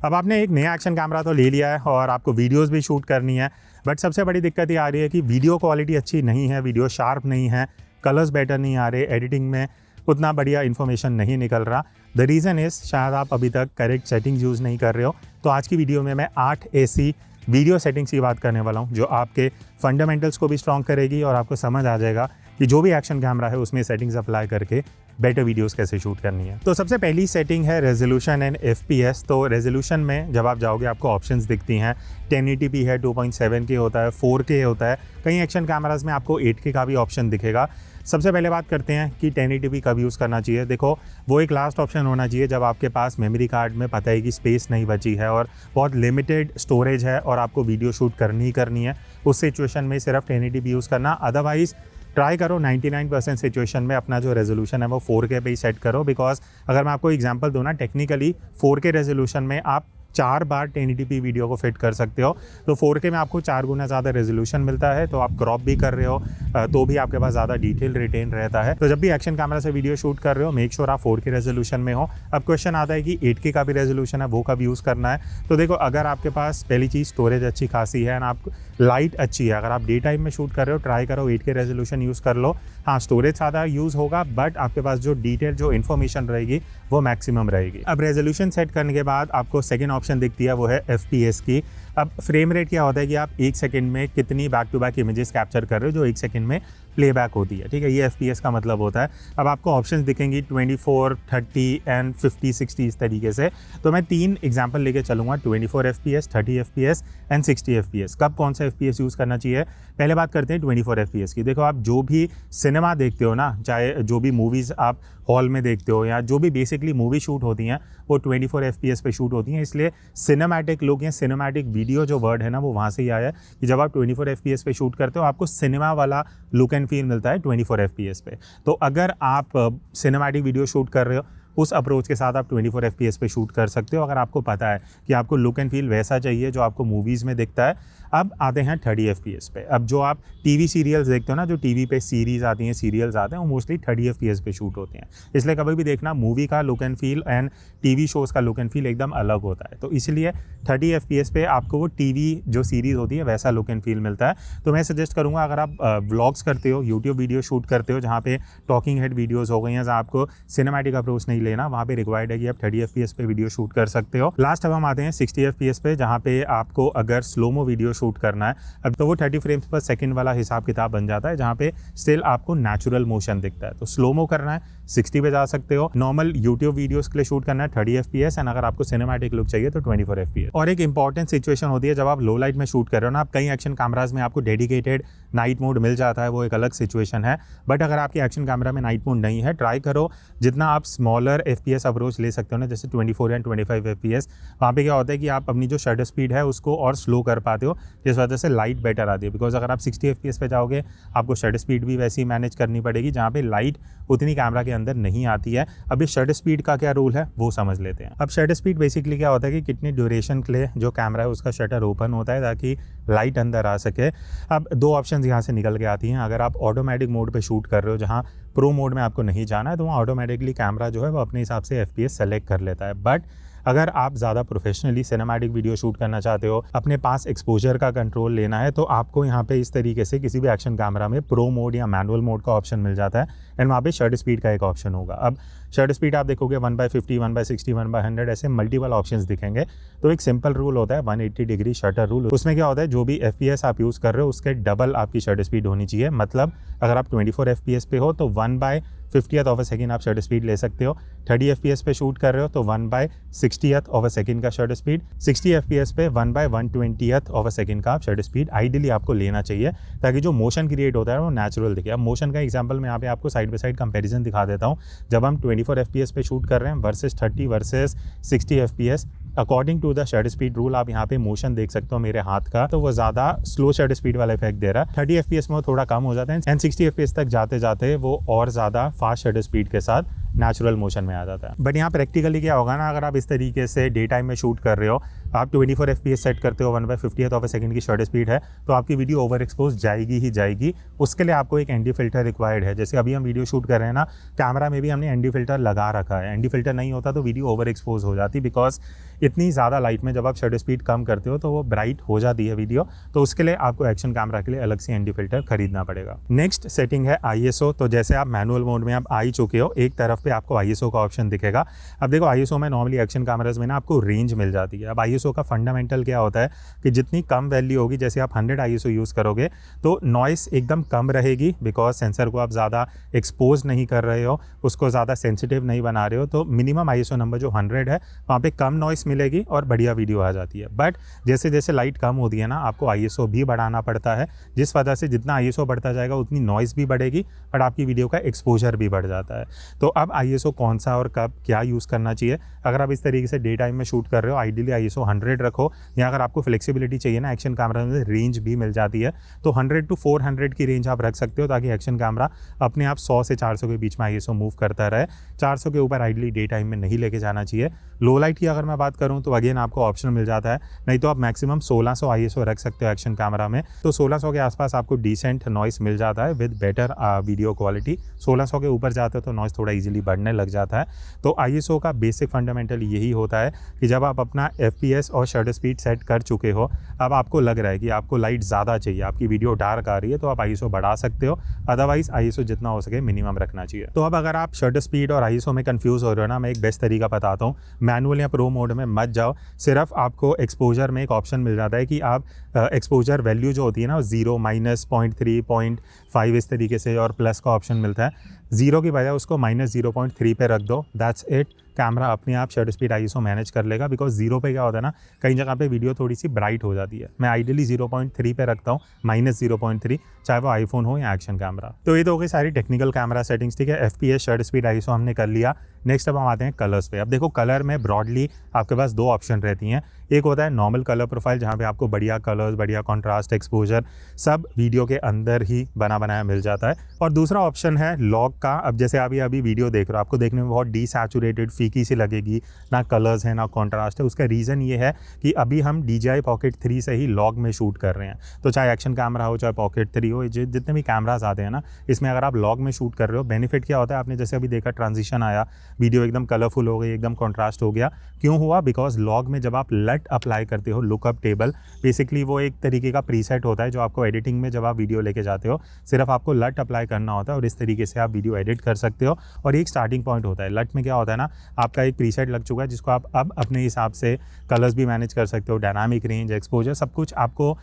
अब आपने एक नया एक्शन कैमरा तो ले लिया है और आपको वीडियोस भी शूट करनी है, बट सबसे बड़ी दिक्कत ये आ रही है कि वीडियो क्वालिटी अच्छी नहीं है, वीडियो शार्प नहीं है, कलर्स बेटर नहीं आ रहे, एडिटिंग में उतना बढ़िया इन्फॉर्मेशन नहीं निकल रहा। द रीज़न इज़ शायद आप अभी तक करेक्ट सेटिंग्स यूज़ नहीं कर रहे हो। तो आज की वीडियो में मैं 8 ऐसी वीडियो सेटिंग्स की बात करने वाला हूँ जो आपके फंडामेंटल्स को भी स्ट्रॉन्ग करेगी और आपको समझ आ जाएगा कि जो भी एक्शन कैमरा है उसमें सेटिंग्स अप्लाई करके बेटर वीडियोस कैसे शूट करनी है। तो सबसे पहली सेटिंग है रेजोल्यूशन एंड FPS। तो रेजोल्यूशन में जब आप जाओगे आपको ऑप्शंस दिखती हैं, 1080p है, 2.7K होता है, 4K होता है, कई एक्शन कैमराज में आपको 8K का भी ऑप्शन दिखेगा। सबसे पहले बात करते हैं कि 1080p कब यूज़ करना चाहिए। देखो, वो एक लास्ट ऑप्शन होना चाहिए जब आपके पास मेमोरी कार्ड में पता है कि स्पेस नहीं बची है और बहुत लिमिटेड स्टोरेज है और आपको वीडियो शूट करनी ही करनी है। उस सिचुएशन में सिर्फ 1080p यूज़ करना। अदरवाइज़ ट्राई करो 99% सिचुएशन में अपना जो रेजोल्यूशन है वो 4K पे ही सेट करो। बिकॉज अगर मैं आपको एग्जांपल दूँ ना, टेक्निकली 4K रेजोल्यूशन में आप 4 बार 1080p वीडियो को फिट कर सकते हो। तो 4K में आपको 4 गुना ज़्यादा रेजोल्यूशन मिलता है। तो आप क्रॉप भी कर रहे हो तो भी आपके पास ज़्यादा डिटेल रिटेन रहता है। तो जब भी एक्शन कैमरा से वीडियो शूट कर रहे हो मेक श्योर आप 4K रेजोल्यूशन में हो। अब क्वेश्चन आता है कि 8K का भी रेजोल्यूशन है, वो कब यूज़ करना है। तो देखो, अगर आपके पास पहली चीज़ स्टोरेज अच्छी खासी है एंड आप लाइट अच्छी है, अगर आप डे टाइम में शूट कर रहे हो ट्राई करो 8K रेजोल्यूशन यूज़ कर लो। हाँ, स्टोरेज ज़्यादा यूज़ होगा बट आपके पास जो डिटेल जो इन्फॉर्मेशन रहेगी वो मैक्सिमम रहेगी। अब रेजोल्यूशन सेट करने के बाद आपको सेकेंड ऑप्शन दिखती है, वो है FPS की। अब फ्रेम रेट क्या होता है कि आप 1 सेकंड में कितनी back to back images capture कर रहे हो जो 1 सेकंड में प्लेबैक होती है, ठीक है, ये FPS का मतलब होता है। अब आपको ऑप्शंस दिखेंगी 24, 30 एंड 50, 60 इस तरीके से। तो मैं 3 एग्जांपल लेके चलूँगा, 24 FPS, 30 FPS एंड 60 FPS। कब कौन सा FPS यूज़ करना चाहिए। पहले बात करते हैं 24 FPS की। देखो, आप जो भी सिनेमा देखते हो ना, चाहे जो भी मूवीज़ आप हॉल में देखते हो या जो भी बेसिकली मूवी शूट होती हैं वो 24 FPS पे शूट होती हैं। इसलिए सिनेमैटिक लुक या सिनेमैटिक वीडियो जो वर्ड है ना वो वहाँ से ही आया है कि जब आप 24 FPS पे शूट करते हो आपको सिनेमा वाला लुक एंड फील मिलता है 24 FPS पे। तो अगर आप सिनेमैटिक वीडियो शूट कर रहे हो उस अप्रोच के साथ आप 24 FPS पे शूट कर सकते हो, अगर आपको पता है कि आपको लुक एंड फील वैसा चाहिए जो आपको मूवीज़ में दिखता है। अब आते हैं 30 FPS पे। अब जो आप टीवी सीरियल्स देखते हो ना, जो टीवी पे सीरीज़ आती हैं, सीरियल्स आते हैं, वो मोस्टली 30 FPS पे शूट होते हैं। इसलिए कभी भी देखना, मूवी का look and feel and TV shows का लुक एंड फील एकदम अलग होता है। तो इसलिए 30 FPS पे आपको वो टीवी जो सीरीज़ होती है वैसा लुक एंड फील मिलता है। तो मैं सजेस्ट करूँगा, अगर आप व्लॉग्स करते हो, यूट्यूब वीडियो शूट करते हो जहाँ पे टॉकिंग हेड वीडियोज़ हो गई हैं, जहाँ आपको सिनेमैटिक अप्रोच नहीं लेना, वहाँ पे रिक्वायर्ड है कि आप 30 FPS पे वीडियो शूट कर सकते हो। लास्ट अब हम आते हैं 60 FPS पे, जहाँ पे आपको अगर स्लोमो वीडियो शूट करना है अब तो वो 30 फ्रेम्स पर सेकंड वाला हिसाब किताब बन जाता है, जहाँ पे स्टिल आपको नेचुरल मोशन दिखता है। तो स्लोमो करना है 60 पे जा सकते हो। नॉर्मल यूट्यूब वीडियोस के लिए शूट करना है 30 FPS एंड अगर आपको सिनेमैटिक लुक चाहिए तो 24 FPS। और एक इंपॉर्टेंट सिचुएशन होती है जब आप लो लाइट में शूट कर रहे हो ना, आप कई एक्शन कैमराज में आपको डेडिकेटेड नाइट मोड मिल जाता है, वो एक अलग सिचुएशन है। बट अगर आपके एक्शन कैमरा में नाइट मोड नहीं है, ट्राई करो जितना आप स्मॉलर FPS अप्रोच ले सकते हो ना, जैसे 24 एंड 25 FPS। वहाँ पे क्या होता है कि आप अपनी जो शटर स्पीड है उसको और स्लो कर पाते हो, जिस वजह से लाइट बेटर आती है। बिकॉज अगर आप 60 FPS पे जाओगे आपको शटर स्पीड भी वैसी मैनेज करनी पड़ेगी जहाँ पे लाइट उतनी कैमरा के अंदर नहीं आती है। अब इस शटर स्पीड का क्या रूल है वो समझ लेते हैं। अब शटर स्पीड बेसिकली क्या होता है कि कितनी ड्यूरेशन के लिए जो कैमरा है उसका शटर ओपन होता है ताकि लाइट अंदर आ सके। अब 2 ऑप्शन यहाँ से निकल के आती हैं। अगर आप ऑटोमेटिक मोड पे शूट कर रहे हो जहाँ प्रो मोड में आपको नहीं जाना है, तो वहाँ ऑटोमेटिकली कैमरा जो है वो अपने हिसाब से FPS सेलेक्ट कर लेता है। बट अगर आप ज़्यादा प्रोफेशनली सिनेमैटिक वीडियो शूट करना चाहते हो, अपने पास एक्सपोजर का कंट्रोल लेना है, तो आपको यहाँ पे इस तरीके से किसी भी एक्शन कैमरा में प्रो मोड या मैनुअल मोड का ऑप्शन मिल जाता है एंड वहाँ पे शटर स्पीड का एक ऑप्शन होगा। अब शटर स्पीड आप देखोगे 1/50, 1/60, 1/100 ऐसे मल्टीपल ऑप्शंस दिखेंगे। तो एक सिंपल रूल होता है 180 डिग्री शटर रूल। उसमें क्या होता है, जो भी FPS आप यूज़ कर रहे हो उसके डबल आपकी शटर स्पीड होनी चाहिए। मतलब अगर आप 24 FPS पे हो तो 1/50th ऑफ अ सेकेंड आप शटर स्पीड ले सकते हो। 30 FPS पे शूट कर रहे हो तो 1/60th ऑफ अ सेकेंड का शटर स्पीड। 60 FPS पे 1/120th ऑफ अ सेकेंड का आप शटर स्पीड आइडियली आपको लेना चाहिए ताकि जो मोशन क्रिएट होता है वो नेचुरल दिखे। अब मोशन का एग्जांपल मैं यहाँ पे आपको साइड बाय साइड कंपैरिजन दिखा देता हूँ। जब हम 24 FPS पे शूट कर रहे हैं versus 30 versus 60 FPS, according to the shutter speed rule आप यहाँ पे मोशन देख सकते हो मेरे हाथ का, तो वो ज़्यादा स्लो शटर स्पीड वाला इफेक्ट दे रहा है। 30 FPS में वो थोड़ा कम हो जाता है एंड 60 FPS तक जाते जाते वो और ज़्यादा फास्ट शटर स्पीड के साथ नेचुरल मोशन में आ जाता है। बट यहाँ प्रैक्टिकली क्या होगा ना, अगर आप इस तरीके से डे टाइम में शूट कर रहे हो, आप 24 FPS सेट करते हो, 1/50th ऑफ अ सेकंड की शटर स्पीड है, तो आपकी वीडियो ओवर एक्सपोज जाएगी ही जाएगी। उसके लिए आपको एक एंटी फिल्टर रिक्वायर्ड है। जैसे अभी हम वीडियो शूट कर रहे हैं ना, कैमरा में भी हमने एंटी फिल्टर लगा रखा है। एंटी फिल्टर नहीं होता तो वीडियो ओवर एक्सपोज हो जाती, बिकॉज इतनी ज़्यादा लाइट में जब आप शटर स्पीड कम करते हो तो वो ब्राइट हो जाती है वीडियो, तो उसके लिए आपको एक्शन कैमरा के लिए अलग से ND फिल्टर खरीदना पड़ेगा। नेक्स्ट सेटिंग है ISO। तो जैसे आप मैनुअल मोड में आप आ ही चुके हो, एक तरफ पे आपको ISO का ऑप्शन दिखेगा। अब देखो ISO में नॉर्मली एक्शन कैमराज में ना आपको रेंज मिल जाती है। अब ISO का फंडामेंटल क्या होता है कि जितनी कम वैल्यू होगी, जैसे आप 100 ISO यूज़ करोगे तो नॉइस एकदम कम रहेगी, बिकॉज सेंसर को आप ज़्यादा एक्सपोज नहीं कर रहे हो, उसको ज़्यादा सेंसिटिव नहीं बना रहे हो, तो मिनिमम ISO नंबर जो 100 है वहाँ पे कम नॉइस मिलेगी और बढ़िया वीडियो आ जाती है। बट जैसे जैसे लाइट कम होती है ना, आपको ISO भी बढ़ाना पड़ता है, जिस वजह से जितना ISO बढ़ता जाएगा उतनी नॉइस भी बढ़ेगी और आपकी वीडियो का एक्सपोजर भी बढ़ जाता है। तो अब ISO कौन सा और कब क्या यूज़ करना चाहिए, अगर आप इस तरीके से डे टाइम में शूट कर रहे हो आइडियली ISO 100 रखो, या अगर आपको फ्लेक्सिबिलिटी चाहिए ना, एक्शन कैमरा में रेंज भी मिल जाती है, तो 100 to 400 की रेंज आप रख सकते हो, ताकि एक्शन कैमरा अपने आप 100 से 400 के बीच में ISO मूव करता रहे। 400 के ऊपर आइडियली डे टाइम में नहीं लेके जाना चाहिए। लो लाइट की अगर मैं बात करूं तो अगेन आपको ऑप्शन मिल जाता है, नहीं तो आप मैक्सिमम 1600 ISO रख सकते हो एक्शन कैमरा में, तो 1600 के आसपास आपको डिसेंट नॉइस मिल जाता है विद बेटर वीडियो क्वालिटी। 1600 के ऊपर जाते हो तो नॉइस थोड़ा इजीली बढ़ने लग जाता है। तो ISO का बेसिक फंडामेंटल यही होता है कि जब आप अपना FPS और शटर स्पीड सेट कर चुके हो, अब आपको लग रहा है कि आपको लाइट ज़्यादा चाहिए, आपकी वीडियो डार्क आ रही है, तो आप ISO बढ़ा सकते हो, अदरवाइज ISO जितना हो सके मिनिमम रखना चाहिए। तो अब अगर आप शटर स्पीड और ISO में कंफ्यूज हो रहे हो ना, मैं एक बेस्ट तरीका बताता हूँ, मैनुअल या प्रो मोड में मत जाओ। सिर्फ आपको एक्सपोजर में एक ऑप्शन मिल जाता है कि आप एक्सपोजर वैल्यू जो होती है ना 0, -0.3, 0.5 इस तरीके से, और प्लस का ऑप्शन मिलता है। 0 की बजाय उसको -0.3 पे रख दो, दैट्स इट। कैमरा अपने आप शटर स्पीड ISO मैनेज कर लेगा, बिकॉज 0 पे क्या होता है ना, कई जगह पे वीडियो थोड़ी सी ब्राइट हो जाती है। मैं आइडियली 0.3 पे रखता हूँ, -0.3, चाहे वो आईफोन हो या एक्शन कैमरा। तो ये तो हो गई सारी टेक्निकल कैमरा सेटिंग्स, ठीक है। FPS, शटर स्पीड, ISO हमने कर लिया। नेक्स्ट अब हम आते हैं कलर्स पे। अब देखो कलर में ब्रॉडली आपके पास 2 ऑप्शन रहती हैं। एक होता है नॉर्मल कलर प्रोफाइल, जहाँ पे आपको बढ़िया कलर्स, बढ़िया कॉन्ट्रास्ट, एक्सपोजर सब वीडियो के अंदर ही बना बनाया मिल जाता है। और दूसरा ऑप्शन है लॉग का। अब जैसे अभी वीडियो देख रहे हो, आपको देखने में बहुत डीसैचुरेटेड, फीकी सी लगेगी, ना कलर्स है ना कॉन्ट्रास्ट है। उसका रीज़न ये है कि अभी हम DJI Pocket 3 से ही लॉग में शूट कर रहे हैं। तो चाहे एक्शन कैमरा हो, चाहे Pocket 3 हो, जितने भी कैमराज आते हैं ना, इसमें अगर आप लॉग में शूट कर रहे हो, बेनिफिट क्या होता है, आपने जैसे अभी देखा ट्रांजिशन आया, वीडियो एकदम कलरफुल हो गई, एकदम कॉन्ट्रास्ट हो गया। क्यों हुआ? बिकॉज लॉग में जब आप LUT अप्लाई करते हो, लुकअप टेबल, बेसिकली वो एक तरीके का प्रीसेट होता है जो आपको एडिटिंग में जब आप वीडियो लेके जाते हो, सिर्फ आपको LUT अप्लाई करना होता है और इस तरीके से आप वीडियो एडिट कर सकते हो। और एक स्टार्टिंग पॉइंट होता है। LUT में क्या होता है ना, आपका एक प्रीसेट लग चुका है जिसको आप अब अपने हिसाब से कलर्स भी मैनेज कर सकते हो, डायनामिक रेंज, एक्सपोजर, सब कुछ आपको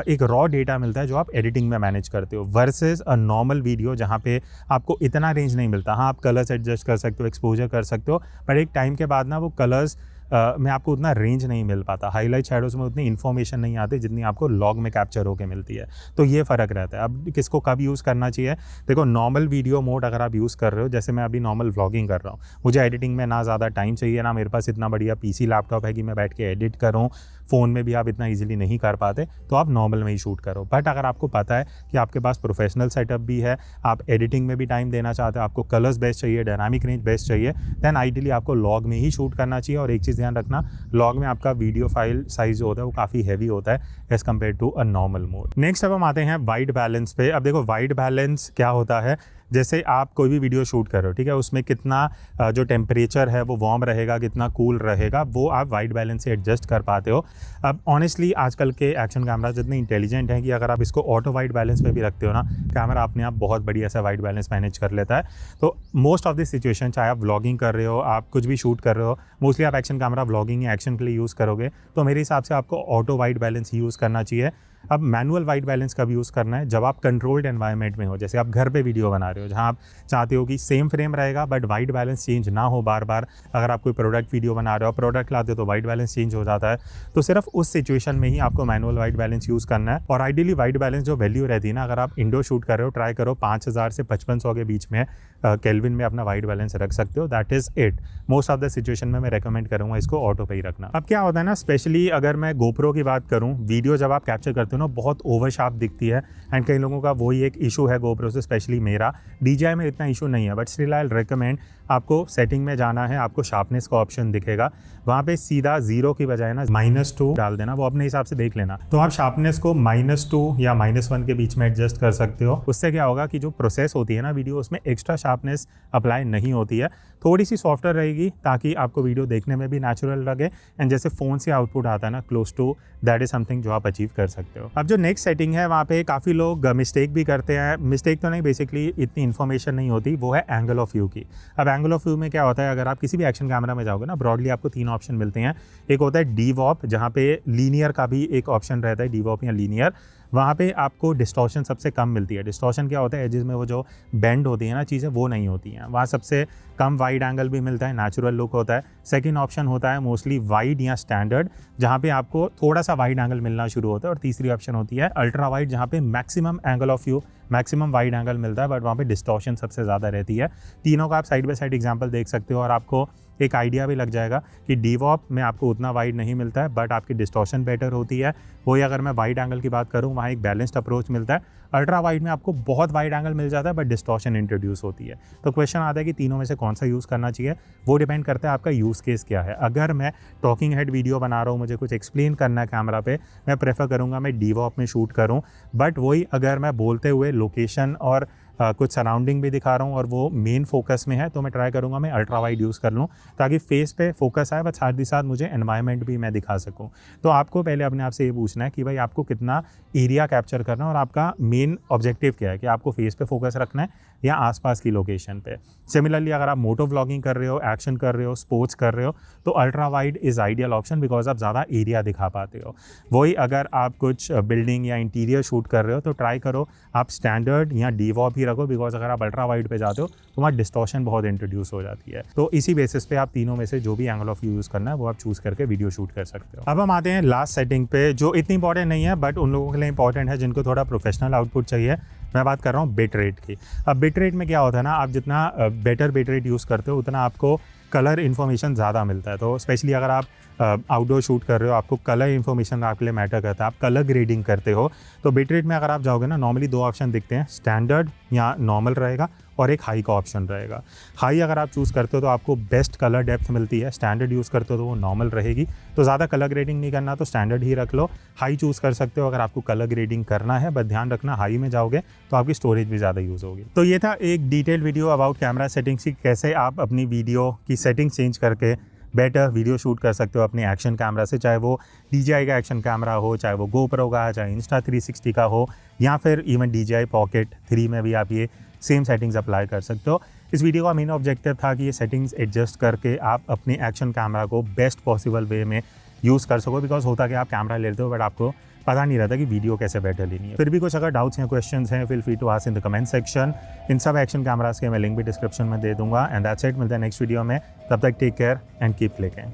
एक रॉ डेटा मिलता है जो आप एडिटिंग में मैनेज करते हो, वर्सेस अ नॉर्मल वीडियो जहाँ पे आपको इतना रेंज नहीं मिलता। हाँ, आप कलर्स एडजस्ट कर सकते हो, एक्सपोजर कर सकते हो, पर एक टाइम के बाद ना वो कलर्स में आपको उतना रेंज नहीं मिल पाता, हाईलाइट शैडोज़ में उतनी इन्फॉर्मेशन नहीं आती जितनी आपको लॉग में कैप्चर होकर मिलती है। तो ये फ़र्क रहता है। अब किसको कब यूज़ करना चाहिए? देखो, नॉर्मल वीडियो मोड अगर आप यूज़ कर रहे हो, जैसे मैं अभी नॉर्मल व्लॉगिंग कर रहा हूँ, मुझे एडिटिंग में ना ज़्यादा टाइम चाहिए, ना मेरे पास इतना बढ़िया PC लैपटॉप है कि मैं बैठ के एडिट करूँ, फ़ोन में भी आप इतना ईजिली नहीं कर पाते, तो आप नॉर्मल में ही शूट करो। बट अगर आपको पता है कि आपके पास प्रोफेशनल सेटअप भी है, आप एडिटिंग में भी टाइम देना चाहते हो, आपको कलर्स बेस्ट चाहिए, डायनामिक रेंज बेस्ट चाहिए, देन आइडियली आपको लॉग में ही शूट करना चाहिए। और एक चीज़ ध्यान रखना, लॉग में आपका वीडियो फाइल साइज जो होता है वो काफ़ी हैवी होता है as compared to a normal mode. Next अब हम आते हैं वाइट बैलेंस पे। अब देखो, वाइट बैलेंस क्या होता है, जैसे आप कोई भी वीडियो शूट कर रहे हो, ठीक है, उसमें कितना जो टेम्परेचर है वो वार्म रहेगा, कितना कूल रहेगा, वो आप वाइट बैलेंस से एडजस्ट कर पाते हो। अब ऑनेस्टली आजकल के एक्शन कैमरा जितने इंटेलिजेंट हैं कि अगर आप इसको ऑटो वाइट बैलेंस पे भी रखते हो ना, कैमरा अपने आप बहुत बढ़िया सा वाइट बैलेंस मैनेज कर लेता है। तो मोस्ट ऑफ दिस सिचुएशन, चाहे आप व्लॉगिंग कर रहे हो, आप कुछ भी शूट कर रहे हो, मोस्टली आप एक्शन कैमरा व्लॉगिंग या एक्शन के लिए यूज़ करोगे, तो मेरे हिसाब से आपको ऑटो वाइट बैलेंस ही यूज़ करना चाहिए। अब मैनुअल वाइट बैलेंस कब यूज़ करना है? जब आप कंट्रोल्ड एनवायरनमेंट में हो, जैसे आप घर पे वीडियो बना रहे हो, जहाँ आप चाहते हो कि सेम फ्रेम रहेगा बट वाइट बैलेंस चेंज ना हो बार बार। अगर आप कोई प्रोडक्ट वीडियो बना रहे हो, प्रोडक्ट लाते हो तो वाइट बैलेंस चेंज हो जाता है, तो सिर्फ उस सिचुएशन में ही आपको मैनुअल वाइट बैलेंस यूज़ करना है। और आइडियली वाइट बैलेंस जो वैल्यू रहती है ना, अगर आप इंडोर शूट कर रहे हो, ट्राई करो 5000 से 5500 के बीच में केल्विन में अपना वाइट बैलेंस रख सकते हो, that is it. Most of the situation में मैं रेकमेंड करूँगा इसको ऑटो पे ही रखना। अब क्या होता है ना, स्पेशली अगर मैं गोप्रो की बात करूँ, वीडियो जब आप कैप्चर करते सकते हो ना, बहुत ओवर शार्प दिखती है। एंड कई लोगों का वही एक इशू है GoPro से, स्पेशली मेरा। DJI में इतना इशू नहीं है, बट स्टिल आई रिकमेंड आपको सेटिंग में जाना है, आपको शार्पनेस का ऑप्शन दिखेगा, वहाँ पे सीधा 0 की बजाय ना -2 डाल देना, वो अपने हिसाब से देख लेना। तो आप शार्पनेस को -2 या -1 के बीच में एडजस्ट कर सकते हो। उससे क्या होगा कि जो प्रोसेस होती है ना वीडियो, उसमें एक्स्ट्रा शार्पनेस अप्लाई नहीं होती है, थोड़ी सी सॉफ्टवेयर रहेगी ताकि आपको वीडियो देखने में भी नेचुरल लगे। एंड जैसे फ़ोन से आउटपुट आता है ना, close to that is something जो आप अचीव कर सकते हो। अब जो नेक्स्ट सेटिंग है, वहाँ पे काफ़ी लोग मिस्टेक भी करते हैं। मिस्टेक तो नहीं, बेसिकली इतनी इन्फॉर्मेशन नहीं होती, वो है एंगल ऑफ व्यू की। अब एंगल ऑफ व्यू में क्या होता है, अगर आप किसी भी एक्शन कैमरा में जाओगे ना, ब्रॉडली आपको 3 ऑप्शन मिलते हैं। एक होता है DVOP, जहाँ पे लीनियर का भी एक ऑप्शन रहता है, DVOP या लीनियर। वहाँ पे आपको डिस्टॉर्शन सबसे कम मिलती है। डिस्टॉर्शन क्या होता है, एजेस में वो जो बेंड होती है ना चीज़ें, वो नहीं होती हैं। वहाँ सबसे कम वाइड एंगल भी मिलता है, नेचुरल लुक होता है। सेकंड ऑप्शन होता है मोस्टली वाइड या स्टैंडर्ड, जहाँ पे आपको थोड़ा सा वाइड एंगल मिलना शुरू होता है। और तीसरी ऑप्शन होती है अल्ट्रा वाइड, जहाँ पे maximum angle of view, maximum wide angle मिलता है, बट वहाँ पे डिस्टॉर्शन सबसे ज़्यादा रहती है। तीनों का आप साइड बाय साइड एग्जाम्पल देख सकते हो और आपको एक आइडिया भी लग जाएगा कि DVOP में आपको उतना वाइड नहीं मिलता है, बट आपकी डिस्टॉर्शन बेटर होती है। वही अगर मैं वाइड एंगल की बात करूँ, वहाँ एक बैलेंस्ड अप्रोच मिलता है। अल्ट्रा वाइड में आपको बहुत वाइड एंगल मिल जाता है, बट डिस्टॉर्शन इंट्रोड्यूस होती है। तो क्वेश्चन आता है कि तीनों में से कौन सा यूज़ करना चाहिए। वो डिपेंड करता है आपका यूज़ केस क्या है। अगर मैं टॉकिंग हेड वीडियो बना रहा हूँ, मुझे कुछ एक्सप्लेन करना है कैमरा पे, मैं प्रेफर करूँगा मैं DVOP में शूट करूँ। बट वही अगर मैं बोलते हुए लोकेशन और कुछ सराउंडिंग भी दिखा रहा हूँ और वो मेन फोकस में है, तो मैं ट्राई करूँगा मैं अल्ट्रा वाइड यूज़ कर लूँ, ताकि फेस पे फोकस आए, बट साथ ही साथ मुझे एनवायरनमेंट भी मैं दिखा सकूँ। तो आपको पहले अपने आप से ये पूछना है कि भाई आपको कितना एरिया कैप्चर करना है और आपका मेन ऑब्जेक्टिव क्या है, कि आपको फेस पे फोकस रखना है या आसपास की लोकेशन पे। सिमिलरली अगर आप मोटो व्लॉगिंग कर रहे हो, एक्शन कर रहे हो, स्पोर्ट्स कर रहे हो, तो ultra wide is ideal option, because आप ज़्यादा एरिया दिखा पाते हो। वही अगर आप कुछ बिल्डिंग या इंटीरियर शूट कर रहे हो, तो ट्राई करो आप स्टैंडर्ड या DVOP ही रखो, बिकॉज अगर आप अल्ट्रा वाइड पे जाते हो तो वहाँ डिस्टॉर्शन बहुत इंट्रोड्यूस हो जाती है। तो इसी बेसिस पे आप तीनों में से जो भी एंगल ऑफ व्यू यूज़ करना है वो आप चूज़ करके वीडियो शूट कर सकते हो। अब हम आते हैं लास्ट सेटिंग पे, जो इतनी इंपॉर्टेंट नहीं है, बट उन लोगों के लिए इंपॉर्टेंट है जिनको थोड़ा प्रोफेशनल आउटपुट चाहिए। मैं बात कर रहा हूँ बिट रेट की। अब बिट रेट में क्या होता है ना, आप जितना बेटर बिट रेट यूज़ करते हो, उतना आपको कलर इन्फॉर्मेशन ज़्यादा मिलता है। तो स्पेशली अगर आप आउटडोर शूट कर रहे हो, आपको कलर इन्फॉर्मेशन आपके लिए मैटर करता है, आप कलर ग्रेडिंग करते हो, तो बिट रेट में अगर आप जाओगे ना, नॉर्मली 2 ऑप्शन दिखते हैं, स्टैंडर्ड या नॉर्मल रहेगा, और एक हाई का ऑप्शन रहेगा। हाई अगर आप चूज़ करते हो तो आपको बेस्ट कलर डेप्थ मिलती है, स्टैंडर्ड यूज़ करते हो तो वो नॉर्मल रहेगी। तो ज़्यादा कलर ग्रेडिंग नहीं करना तो स्टैंडर्ड ही रख लो। हाई चूज़ कर सकते हो अगर आपको कलर ग्रेडिंग करना है, बट ध्यान रखना हाई में जाओगे तो आपकी स्टोरेज भी ज़्यादा यूज़ होगी। तो ये था एक detail video about camera settings की, कैसे आप अपनी वीडियो की सेटिंग चेंज करके बेटर वीडियो शूट कर सकते हो अपने एक्शन कैमरा से, चाहे वो DJI का एक्शन कैमरा हो, चाहे वो GoPro का, चाहे Insta360 का हो, या फिर इवन DJI Pocket 3 में भी आप ये सेम सेटिंग्स अप्लाई कर सकते हो। इस वीडियो का मेन ऑब्जेक्टिव था कि ये सेटिंग्स एडजस्ट करके आप अपने एक्शन कैमरा को बेस्ट पॉसिबल वे में यूज़ कर सको। बिकॉज होता कि आप कैमरा लेते हो बट आपको पता नहीं रहता कि वीडियो कैसे बेटर लेनी है। फिर भी कुछ अगर डाउट्स या क्वेश्चंस हैं, feel free to ask in the comment section. इन सब एक्शन कैमरास के मैं लिंक भी डिस्क्रिप्शन में दे दूंगा। एंड दैट्स इट, मिलता है नेक्स्ट वीडियो में। तब तक take care and keep clicking.